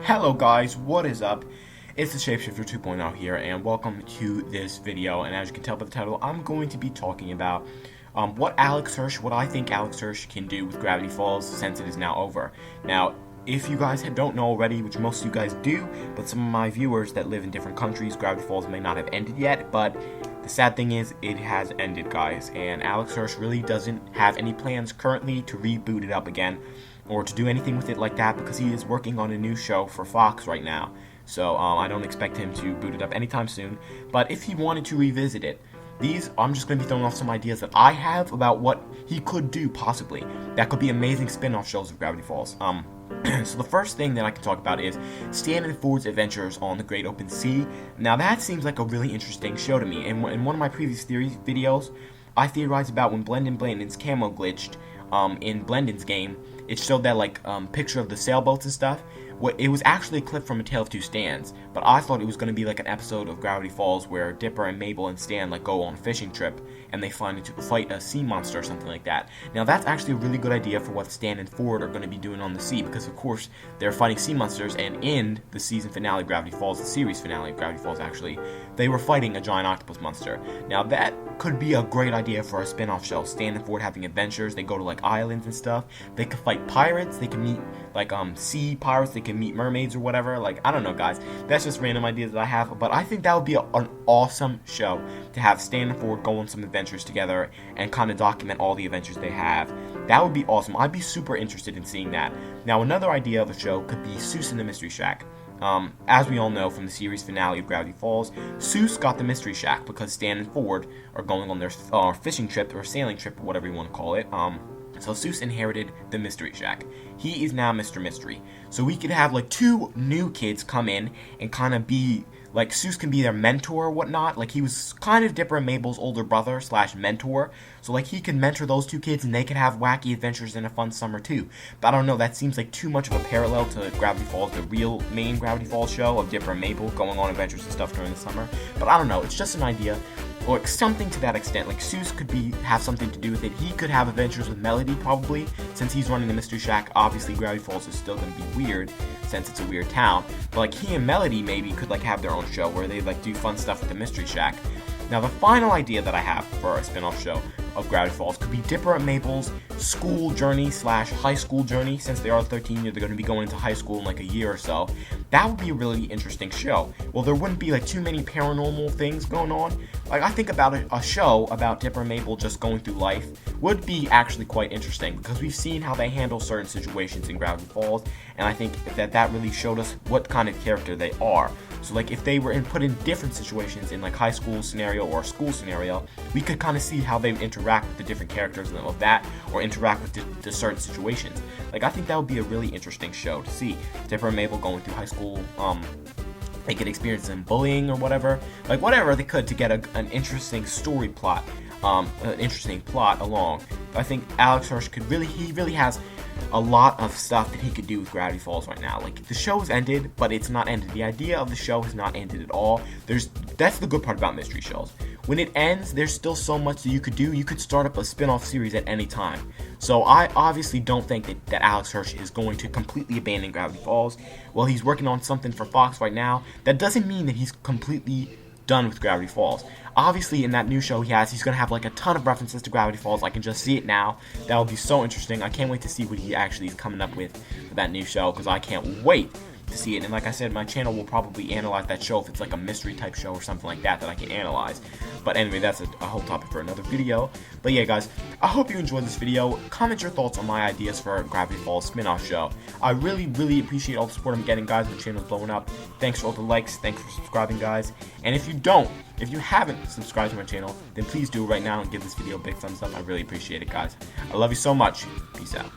Hello guys, what is up? It's the Shapeshifter 2.0 here, and welcome to this video. And as you can tell by the title, I'm going to be talking about what I think Alex Hirsch can do with Gravity Falls since it is now over. Now, if you guys don't know already, which most of you guys do, but some of my viewers that live in different countries, Gravity Falls may not have ended yet, but the sad thing is, it has ended, guys, and Alex Hirsch really doesn't have any plans currently to reboot it up again, or to do anything with it like that, because he is working on a new show for Fox right now. So I don't expect him to boot it up anytime soon, but if he wanted to revisit it, I'm just going to be throwing off some ideas that I have about what he could do, possibly. That could be amazing spin-off shows of Gravity Falls. So the first thing that I can talk about is Stan and Ford's adventures on the Great Open Sea. Now that seems like a really interesting show to me. In one of my previous videos, I theorized about when Blandon's camo glitched in Blendon's game. It showed that picture of the sailboats and stuff. It was actually a clip from A Tale of Two Stans, but I thought it was going to be like an episode of Gravity Falls where Dipper and Mabel and Stan go on a fishing trip and they fight a sea monster or something like that. Now that's actually a really good idea for what Stan and Ford are going to be doing on the sea, because of course they're fighting sea monsters, and in the season finale of Gravity Falls, the series finale of Gravity Falls actually, they were fighting a giant octopus monster. Now that could be a great idea for a spin-off show. Stan and Ford having adventures, they go to islands and stuff, they could fight pirates, they can meet sea pirates, they can meet mermaids or whatever. I don't know, guys, that's just random ideas that I have, but I think that would be an awesome show to have Stan and Ford go on some adventures together and kind of document all the adventures they have. That would be awesome. I'd be super interested in seeing that. Now another idea of a show could be Seuss in the Mystery Shack. As we all know from the series finale of Gravity Falls, Seuss got the Mystery Shack because Stan and Ford are going on their fishing trip or sailing trip or whatever you want to call it. So Seuss inherited the Mystery Shack. He is now Mr. Mystery. So we could have two new kids come in and kind of be Seuss can be their mentor or whatnot. He was kind of Dipper and Mabel's older brother / mentor. So he could mentor those two kids and they could have wacky adventures and a fun summer too. But I don't know, that seems like too much of a parallel to Gravity Falls, the real main Gravity Falls show of Dipper and Mabel going on adventures and stuff during the summer. But I don't know, it's just an idea. Or something to that extent. Seuss could have something to do with it. He could have adventures with Melody, probably, since he's running the Mystery Shack. Obviously, Gravity Falls is still going to be weird, since it's a weird town. But he and Melody maybe could have their own show where they do fun stuff with the Mystery Shack. Now, the final idea that I have for a spin-off show of Gravity Falls could be Dipper and Mabel's school journey / high school journey. Since they are 13, they're going to be going into high school in a year or so. That would be a really interesting show. Well, there wouldn't be too many paranormal things going on. I think about a show about Dipper and Mabel just going through life would be actually quite interesting, because we've seen how they handle certain situations in Gravity Falls, and I think that really showed us what kind of character they are. So if they were put in different situations in high school scenario or school scenario, we could kind of see how they interact with the different characters of that, or interact with the certain situations. I think that would be a really interesting show to see. Dipper and Mabel going through high school, they could experience some bullying or whatever. Whatever they could to get an interesting story plot, an interesting plot along. I think Alex Hirsch he really has a lot of stuff that he could do with Gravity Falls right now. The show's ended, but it's not ended. The idea of the show has not ended at all. That's the good part about mystery shows. When it ends, there's still so much that you could do. You could start up a spin-off series at any time. So I obviously don't think that Alex Hirsch is going to completely abandon Gravity Falls. Well, he's working on something for Fox right now. That doesn't mean that he's completely done with Gravity Falls. Obviously, in that new show he's going to have a ton of references to Gravity Falls. I can just see it now. That will be so interesting. I can't wait to see what he actually is coming up with for that new show, because I can't wait to see it. And like I said, my channel will probably analyze that show if it's a mystery type show or something like that I can analyze. But anyway, that's a whole topic for another video. But yeah, guys, I hope you enjoyed this video. Comment your thoughts on my ideas for a Gravity Falls spin-off show. I really, really appreciate all the support I'm getting, guys. My channel's blowing up. Thanks for all the likes. Thanks for subscribing, guys. And if you haven't subscribed to my channel, then please do it right now and give this video a big thumbs up. I really appreciate it, guys. I love you so much. Peace out.